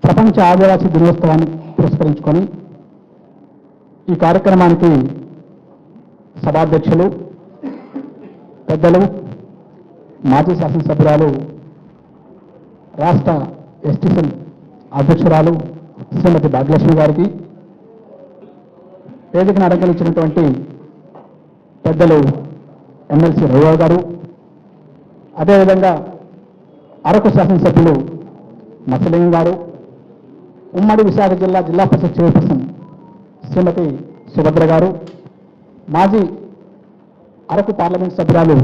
ప్రపంచ ఆదివాసీ దినోత్సవాన్ని పురస్కరించుకొని ఈ కార్యక్రమానికి సభాధ్యక్షులు పెద్దలు మాజీ శాసనసభ్యురాలు రాష్ట్ర ఎస్టీసీఎల్ అధ్యక్షురాలు శ్రీమతి భాగ్యలక్ష్మి గారికి, వేదికను అలంకరించినటువంటి పెద్దలు ఎమ్మెల్సీ రఘురావు గారు, అదేవిధంగా అరకు శాసనసభ్యులు మత్స్యలింగం గారు, ఉమ్మడి విశాఖ జిల్లా పరిషత్ చైర్పర్సన్ శ్రీమతి సుభద్ర గారు, మాజీ అరకు పార్లమెంట్ సభ్యురాలు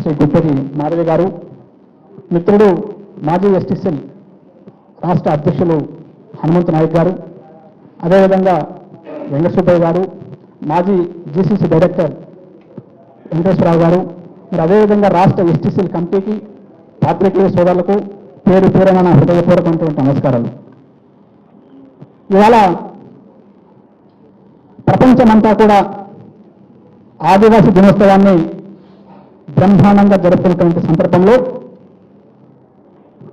శ్రీ గుట్టటి మాధవి గారు, మిత్రుడు మాజీ ఎస్టీసీఎల్ రాష్ట్ర అధ్యక్షులు హనుమంతు నాయక్ గారు, అదేవిధంగా వెంకటసుబ్బయ్య గారు, మాజీ జీసీసీ డైరెక్టర్ వెంకటేశ్వరరావు గారు, మరి అదేవిధంగా రాష్ట్ర ఎస్టీసీఎల్ కమిటీకి, పాత్రికేయ సోదరులకు పేరు పేరున నా హృదయపూర్వకమైనటువంటి నమస్కారాలు. ఇవాళ ప్రపంచమంతా కూడా ఆదివాసీ దినోత్సవాన్ని బ్రహ్మాండంగా జరుపుకున్నటువంటి సందర్భంలో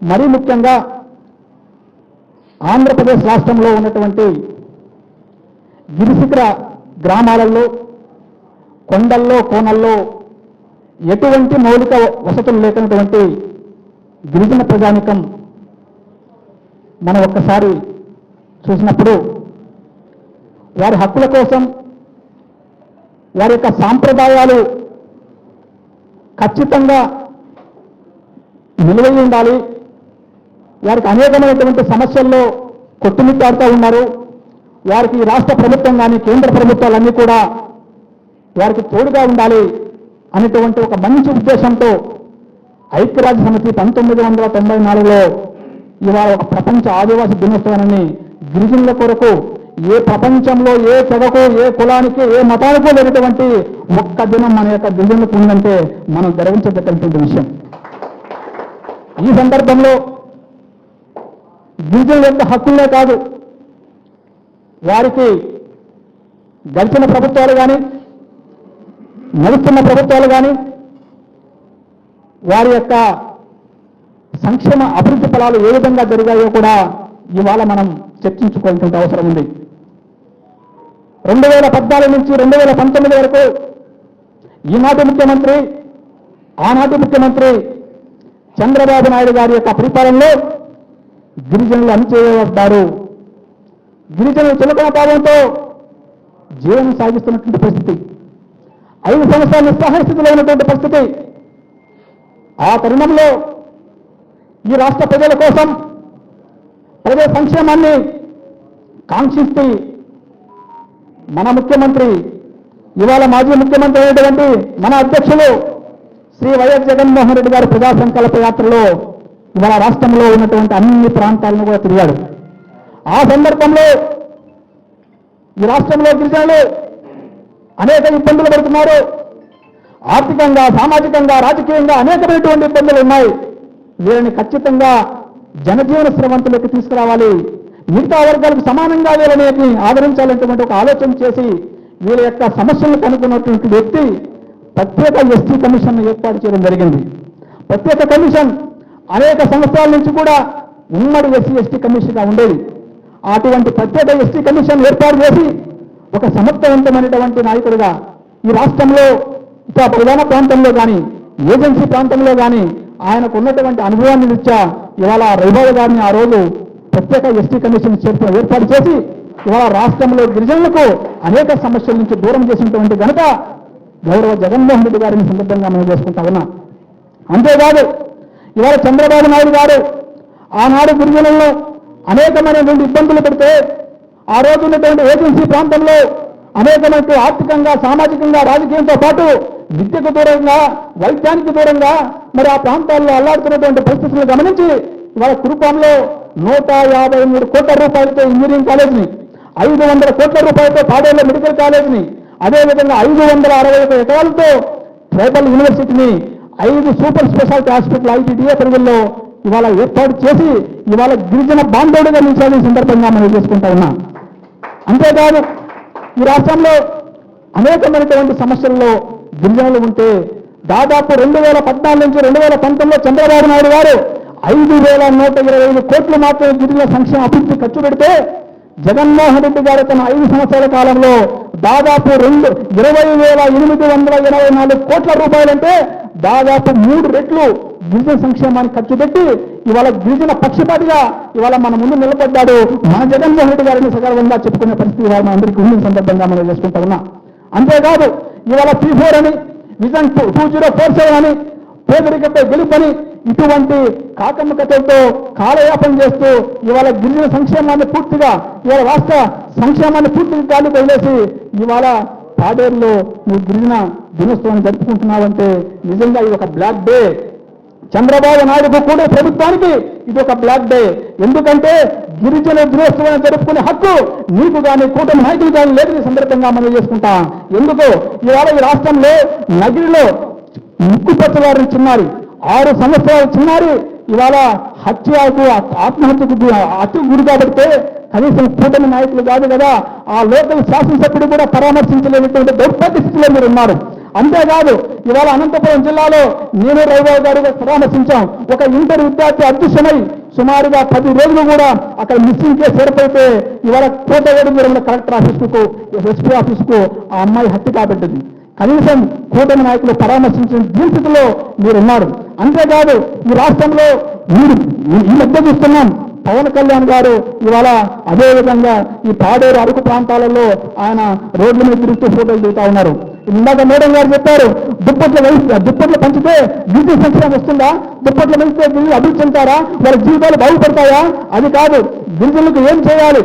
మరీ ముఖ్యంగా ఆంధ్రప్రదేశ్ రాష్ట్రంలో ఉన్నటువంటి గిరిశిఖర గ్రామాలలో, కొండల్లో, కోనల్లో ఎటువంటి మౌలిక వసతులు లేనటువంటి గిరిజన ప్రజానికం మనం ఒక్కసారి చూసినప్పుడు వారి హక్కుల కోసం, వారి యొక్క సాంప్రదాయాలు ఖచ్చితంగా నిలువై ఉండాలి. వారికి అనేకమైనటువంటి సమస్యల్లో కొట్టుమిట్టాడుతూ ఉన్నారు. వారికి రాష్ట్ర ప్రభుత్వం కానీ కేంద్ర ప్రభుత్వాలన్నీ కూడా వారికి తోడుగా ఉండాలి అనేటువంటి ఒక మంచి ఉద్దేశంతో ఐక్యరాజ్య సమితి 1994లో ఇవాళ ఒక ప్రపంచ ఆదివాసీ దినోత్సవాన్ని గిరిజనుల కొరకు ఏ ప్రపంచంలో ఏ తెగకు, ఏ కులానికి, ఏ మతానికో లేనటువంటి ఒక్క దినం మన యొక్క గిరిజనులకు ఉందంటే మనం గర్వించదగ్గటువంటి విషయం. ఈ సందర్భంలో గిరిజనుల యొక్క హక్కులే కాదు, వారికి గడిచిన ప్రభుత్వాలు కానీ, నడుస్తున్న ప్రభుత్వాలు కానీ వారి యొక్క సంక్షేమ అభివృద్ధి ఫలాలు ఏ విధంగా జరిగాయో కూడా ఇవాళ మనం చర్చించుకోవాల్సిన అవసరం ఉంది. 2014 నుంచి 2019 వరకు ఈనాటి ముఖ్యమంత్రి, ఆనాటి ముఖ్యమంత్రి చంద్రబాబు నాయుడు గారి యొక్క పరిపాలనలో గిరిజనులు అణచివేయబడ్డారు. గిరిజనులు చులకన భావంతో జీవనం సాగిస్తున్నటువంటి పరిస్థితి, 5 సంవత్సరాలు నిస్సహాయ స్థితిలో ఉన్నటువంటి పరిస్థితి. ఆ తరుణంలో ఈ రాష్ట్ర ప్రజల కోసం, ప్రజల సంక్షేమాన్ని కాంక్షిస్తూ మన ముఖ్యమంత్రి, ఇవాళ మాజీ ముఖ్యమంత్రి అయినటువంటి మన అధ్యక్షులు శ్రీ వైఎస్ జగన్మోహన్ రెడ్డి గారు ప్రజా సంకల్ప యాత్రలో ఇవాళ రాష్ట్రంలో ఉన్నటువంటి అన్ని ప్రాంతాలను కూడా తిరిగాడు. ఆ సందర్భంలో ఈ రాష్ట్రంలో గిరిజనులు అనేక ఇబ్బందులు పడుతున్నారు. ఆర్థికంగా, సామాజికంగా, రాజకీయంగా అనేకమైనటువంటి ఇబ్బందులు ఉన్నాయి. వీరిని ఖచ్చితంగా జనజీవన స్రవంతులకు తీసుకురావాలి, మిగతా వర్గాలకు సమానంగా వీళ్ళని ఆదరించాలనేటువంటి ఒక ఆలోచన చేసి వీళ్ళ యొక్క సమస్యలను కనుక్కున్నటువంటి వ్యక్తి ప్రత్యేక ఎస్టీ కమిషన్ ఏర్పాటు చేయడం జరిగింది. ప్రత్యేక కమిషన్ అనేక సంవత్సరాల నుంచి కూడా ఉమ్మడి ఎస్సీ కమిషన్గా ఉండేది. అటువంటి ప్రత్యేక ఎస్టీ కమిషన్ ఏర్పాటు చేసి ఒక సమర్థవంతమైనటువంటి నాయకుడిగా ఈ రాష్ట్రంలో ఇక ప్రధాన ప్రాంతంలో కానీ, ఏజెన్సీ ప్రాంతంలో కానీ ఆయనకు ఉన్నటువంటి అనుభవాన్ని రీత్యా ఇవాళ రఘుబాబు గారిని ఆ రోజు ప్రత్యేక ఎస్టీ కమిషన్ ఏర్పాటు చేసి ఇవాళ రాష్ట్రంలో గిరిజనులకు అనేక సమస్యల నుంచి దూరం చేసినటువంటి ఘనత గౌరవ జగన్మోహన్ రెడ్డి గారిని సందర్భంగా మనం చేసుకుంటా ఉన్నాం. అంతేకాదు ఇవాళ చంద్రబాబు నాయుడు గారు ఆనాడు గిరిజనులను అనేకమైనటువంటి ఇబ్బందులు పెడితే ఆ రోజు ఉన్నటువంటి ఏజెన్సీ ప్రాంతంలో అనేకమైన ఆర్థికంగా, సామాజికంగా, రాజకీయంతో పాటు విద్యకు దూరంగా, వైద్యానికి దూరంగా మరి ఆ ప్రాంతాల్లో అల్లాడుతున్నటువంటి పరిస్థితులను గమనించి ఇవాళ కురుపాంలో 153 కోట్ల రూపాయలతో ఇంజనీరింగ్ కాలేజీని, 500 కోట్ల రూపాయలతో పాడేళ్ల మెడికల్ కాలేజీని, అదేవిధంగా 561 ఎకరాలతో ట్రైబల్ యూనివర్సిటీని, 5 సూపర్ స్పెషాలిటీ హాస్పిటల్ ఐటీడీఏ పరిధిలో ఇవాళ ఏర్పాటు చేసి ఇవాళ గిరిజన బాంధవుడిగా నిలిచిన సందర్భంగా మనం చేసుకుంటా ఉన్నాం. అంతేకాదు ఈ రాష్ట్రంలో అనేకమైనటువంటి సమస్యల్లో గిరిజనులు ఉంటే దాదాపు 2014 నుంచి 2019లో చంద్రబాబు నాయుడు గారు 5,125 కోట్లు మాత్రమే గిరిజన సంక్షేమ అభివృద్ధి ఖర్చు పెడితే జగన్మోహన్ రెడ్డి గారు తన 5 సంవత్సరాల కాలంలో దాదాపు 20,884 కోట్ల రూపాయలంటే దాదాపు 3 రెట్లు గిరిజన సంక్షేమానికి ఖర్చు పెట్టి ఇవాళ గిరిజన పక్షపాతిగా ఇవాళ మన ముందు నిలబడ్డాడు మన జగన్మోహన్ రెడ్డి గారిని సగర్వంగా చెప్పుకునే పరిస్థితి ఇవాళ అందరికీ ఉన్న సందర్భంగా మనం చేసుకుంటా ఉన్నాం. అంతేకాదు ఇవాళ P4 అని విజన్ 2047 అని పేదరికపై గెలుపని ఇటువంటి కాకమ్మ కథలతో కాలయాపన చేస్తూ ఇవాళ గిరిజన సంక్షేమాన్ని పూర్తిగా ఇవాళ రాష్ట్ర సంక్షేమాన్ని పూర్తిగా గాలి వదిలేసి ఇవాళ పాడేరులో నువ్వు గిరిజన దినోత్సవాన్ని జరుపుకుంటున్నావంటే నిజంగా ఇది ఒక బ్లాక్ డే. చంద్రబాబు నాయుడు కూడా ప్రభుత్వానికి ఇది ఒక బ్లాక్ డే. ఎందుకంటే గిరిజన దినోత్సవాన్ని జరుపుకునే హక్కు నీకు కానీ కూటమి నాయకులు కానీ లేదని సందర్భంగా మనం చేసుకుంటాం. ఎందుకు ఇవాళ ఈ రాష్ట్రంలో నగిరిలో ముక్కుపచ్చవారిని చిన్నారి 6 సంవత్సరాల చిన్నారి ఇవాళ ఆత్మహత్యకు గురి కాబట్టే కనీసం కూటమి నాయకులు కాదు కదా ఆ లోకల్ శాసనసభ్యుడు కూడా పరామర్శించలేనటువంటి దౌర్భాగ్య స్థితిలో మీరు ఉన్నారు. అంతేకాదు ఇవాళ అనంతపురం జిల్లాలో నేను రవిబాబు గారు పరామర్శించాం. ఒక ఇంటర్ విద్యార్థి అదృశ్యమై సుమారుగా 10 రోజులు కూడా అక్కడ మిస్సింగ్ కేసు ఏర్పడితే ఇవాళ కోటగూడెం కలెక్టర్ ఆఫీసుకు ఎస్పీ ఆఫీసుకు ఆ అమ్మాయి హత్య కాబట్టింది. కనీసం కూటమి నాయకులు పరామర్శించిన దీనిస్థితిలో మీరున్నారు. అంతేకాదు ఈ రాష్ట్రంలో మీరు ఈ మధ్య చూస్తున్నాం పవన్ కళ్యాణ్ గారు ఇవాళ అదేవిధంగా ఈ పాడేరు అరకు ప్రాంతాలలో ఆయన రోడ్ల మీద తిరుగుతూ ఫోటోలు దిగుతా ఉన్నారు. ఇందాక మేడం గారు చెప్పారు దుప్పట్లు పంచితే గిరిజన సంక్షేమం వస్తుందా, దుప్పట్లు పెంచితే గిరిజనులు అభివృద్ధి చెందుతారా, వాళ్ళ జీవితాలు బాగుపడతాయా? అది కాదు. గిరిజనులకు ఏం చేయాలి?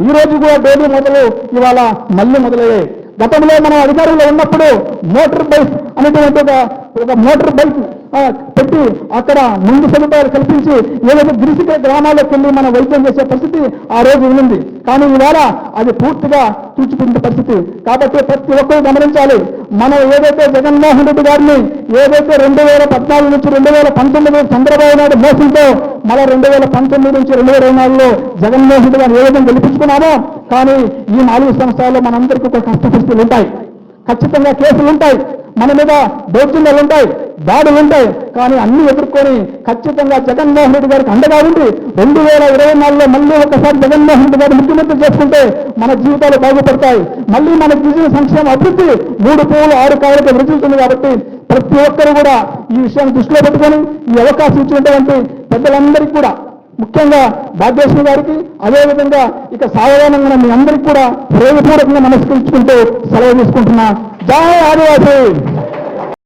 ఈ రోజు కూడా డైలీ ఇవాళ మళ్ళీ మొదలయ్యాయి. గతంలో మనం అధికారంలో ఉన్నప్పుడు మోటార్ బైక్ అనేటువంటి ఒక మోటార్ బైక్ పెట్టి అక్కడ ముందు సదుపాయాలు కల్పించి ఏదైతే గిరిజన గ్రామాల్లోకి వెళ్ళి మనం వైద్యం చేసే పరిస్థితి ఆ రోజు ఉంది. కానీ ఇవాళ అది పూర్తిగా తూచిపోయిన పరిస్థితి. కాబట్టి ప్రతి ఒక్కరూ గమనించాలి. మనం ఏదైతే జగన్మోహన్ రెడ్డి గారిని ఏదైతే 2014 నుంచి 2019 చంద్రబాబు నాయుడు మోసంతో మళ్ళా 2019 నుంచి 2024లో జగన్మోహన్ రెడ్డి గారిని ఏ విధంగా గెలిపించుకున్నామో కానీ ఈ 4 సంవత్సరాల్లో మనందరికీ ఒక కష్ట పరిస్థితులు ఉంటాయి. ఖచ్చితంగా కేసులు ఉంటాయి, మన మీద దౌర్జన్యాలు ఉంటాయి, దాడులు ఉంటాయి. కానీ అన్ని ఎదుర్కొని ఖచ్చితంగా జగన్మోహన్ రెడ్డి గారికి అండగా ఉండి 2024లో మళ్ళీ ఒకసారి జగన్మోహన్ రెడ్డి గారు ముఖ్యమంత్రి చేసుకుంటే మన జీవితాలు బాగుపడతాయి. మళ్ళీ మన గిరిజన సంక్షేమ అభివృద్ధి 3 పువ్వులు 6 కాయలకు విరుచుతుంది. కాబట్టి ప్రతి ఒక్కరు కూడా ఈ విషయాన్ని దృష్టిలో పెట్టుకొని ఈ అవకాశం ఇచ్చినటువంటి పెద్దలందరికీ కూడా ముఖ్యంగా భాగ్యలక్ష్మి గారికి అదేవిధంగా ఇక సాధారణంగా మీ అందరికీ కూడా హృదయపూర్వకంగా నమస్కరించుకుంటూ సెలవు తీసుకుంటున్నా. జై ఆదివాసీ.